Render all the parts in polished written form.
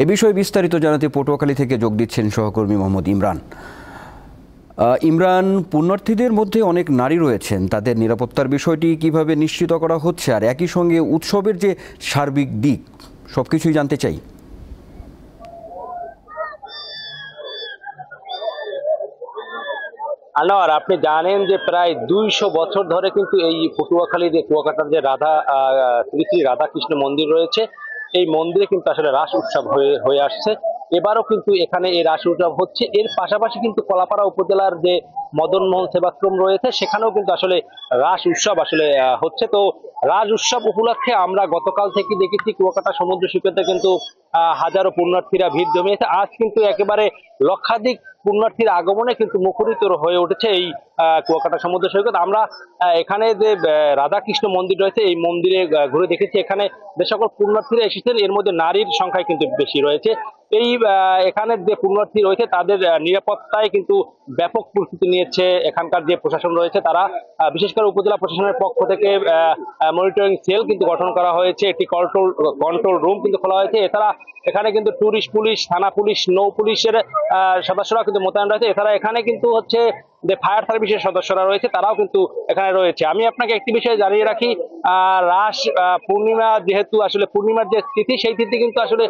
এ বিষয়ে বিস্তারিত জানাতে পটুয়াখালী থেকে যোগ দিচ্ছেন সহকর্মী মোহাম্মদ ইমরান। ইমরান, পুণ্যার্থীদের মধ্যে অনেক নারী রয়েছেন, তাদের নিরাপত্তার বিষয়টি কিভাবে নিশ্চিত করা হচ্ছে, আর একই সঙ্গে উৎসবের যে সার্বিক দিক সবকিছুই জানতে চাই। আনোয়ার, আপনি জানেন যে প্রায় 200 বছর ধরে কিন্তু এই পটুয়াখালী যে কুয়াকাটার যে শ্রী শ্রী রাধাকৃষ্ণ মন্দির রয়েছে, এই মন্দিরে কিন্তু আসলে রাস উৎসব হয়ে হয়ে আসছে। এবারও কিন্তু এখানে এই রাস উৎসব হচ্ছে। এর পাশাপাশি কিন্তু কলাপাড়া উপজেলার যে মদন মোহন সেবাশ্রম রয়েছে, সেখানেও কিন্তু আসলে রাস উৎসব আসলে হচ্ছে। তো রাস উৎসব উপলক্ষে আমরা গতকাল থেকে দেখেছি কুয়াকাটা সমুদ্র সৈকতে কিন্তু হাজারো পুণ্যার্থীরা ভিড় জমিয়েছে। আজ কিন্তু একেবারে লক্ষাধিক পুণ্যার্থীর আগমনে কিন্তু মুখরিত হয়ে উঠেছে এই কুয়াকাটা সমুদ্র সৈকত। আমরা এখানে যে রাধাকৃষ্ণ মন্দির রয়েছে, এই মন্দিরে ঘুরে দেখেছি। এখানে যে সকল পুণ্যার্থীরা এসেছেন, এর মধ্যে নারীর সংখ্যা কিন্তু বেশি রয়েছে। এই এখানের যে পুণ্যার্থী রয়েছে, তাদের নিরাপত্তায় কিন্তু ব্যাপক প্রস্তুতি নিয়েছে এখানকার যে প্রশাসন রয়েছে তারা। বিশেষ করে উপজেলা প্রশাসনের পক্ষ থেকে মনিটরিং সেল কিন্তু গঠন করা হয়েছে, একটি কন্ট্রোল রুম কিন্তু খোলা হয়েছে। এছাড়া এখানে কিন্তু টুরিস্ট পুলিশ, থানা পুলিশ, নৌ পুলিশের সদস্যরা কিন্তু মোতায়েন রয়েছে। এছাড়া এখানে কিন্তু হচ্ছে যে ফায়ার সার্ভিসের সদস্যরা রয়েছে, তারাও কিন্তু এখানে রয়েছে। আমি আপনাকে একটি বিষয় জানিয়ে রাখি, রাস পূর্ণিমা, যেহেতু আসলে পূর্ণিমার যে তিথি, সেই তিথি কিন্তু আসলে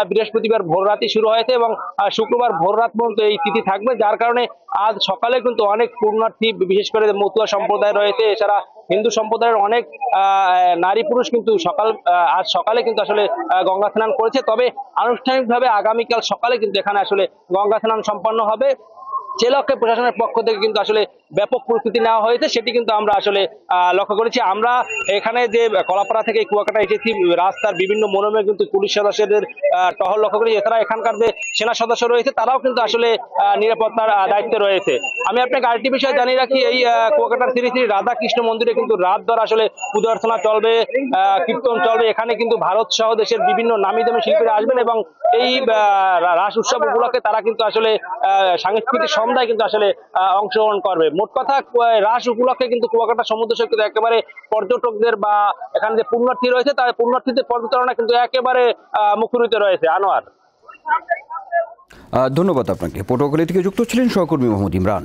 বৃহস্পতিবার ভোর রাতে শুরু হয়েছে এবং শুক্রবার ভোর রাত পর্যন্ত এই তিথি থাকবে। যার কারণে আজ সকালে কিন্তু অনেক পুণ্যার্থী, বিশেষ করে মতুয়া সম্প্রদায় রয়েছে, এছাড়া হিন্দু সম্প্রদায়ের অনেক নারী পুরুষ কিন্তু আজ সকালে কিন্তু আসলে গঙ্গা স্নান করেছে। তবে আনুষ্ঠানিকভাবে আগামীকাল সকালে কিন্তু এখানে আসলে গঙ্গা স্নান সম্পন্ন হবে। যে লক্ষ্যে প্রশাসনের পক্ষ থেকে কিন্তু আসলে ব্যাপক প্রস্তুতি নেওয়া হয়েছে, সেটি কিন্তু আমরা আসলে লক্ষ্য করেছি। আমরা এখানে যে কলাপাড়া থেকে কুয়াকাটা এসেছি, রাস্তার বিভিন্ন মোড়ে কিন্তু পুলিশ সদস্যদের টহল লক্ষ্য করেছি। এছাড়া এখানকার যে সেনা সদস্য রয়েছে, তারাও কিন্তু আসলে নিরাপত্তার দায়িত্বে রয়েছে। আমি আপনাকে আরেকটি বিষয় জানিয়ে রাখি, এই কুয়াকাটার শ্রী শ্রী রাধাকৃষ্ণ মন্দিরে কিন্তু রাত ধরে আসলে পূজা অর্চনা চলবে, কীর্তন চলবে। এখানে কিন্তু ভারত সহ দেশের বিভিন্ন নামি দামি শিল্পীরা আসবেন এবং এই রাস উৎসব উপলক্ষে তারা কিন্তু আসলে সাংস্কৃতিক সন্ধ্যায় কিন্তু আসলে অংশগ্রহণ করবে। মোট কথা, রাস উপলক্ষে কিন্তু কুয়াকাটা সমুদ্র সৈকত একেবারে পর্যটকদের বা এখানে যে পুণ্যার্থী রয়েছে, তার পুণ্যার্থীদের পর্যটনা কিন্তু একেবারে মুখরিত রয়েছে। আনোয়ার, ধন্যবাদ আপনাকে। পটুয়াখালী থেকে যুক্ত ছিলেন সহকর্মী মোহাম্মদ ইমরান।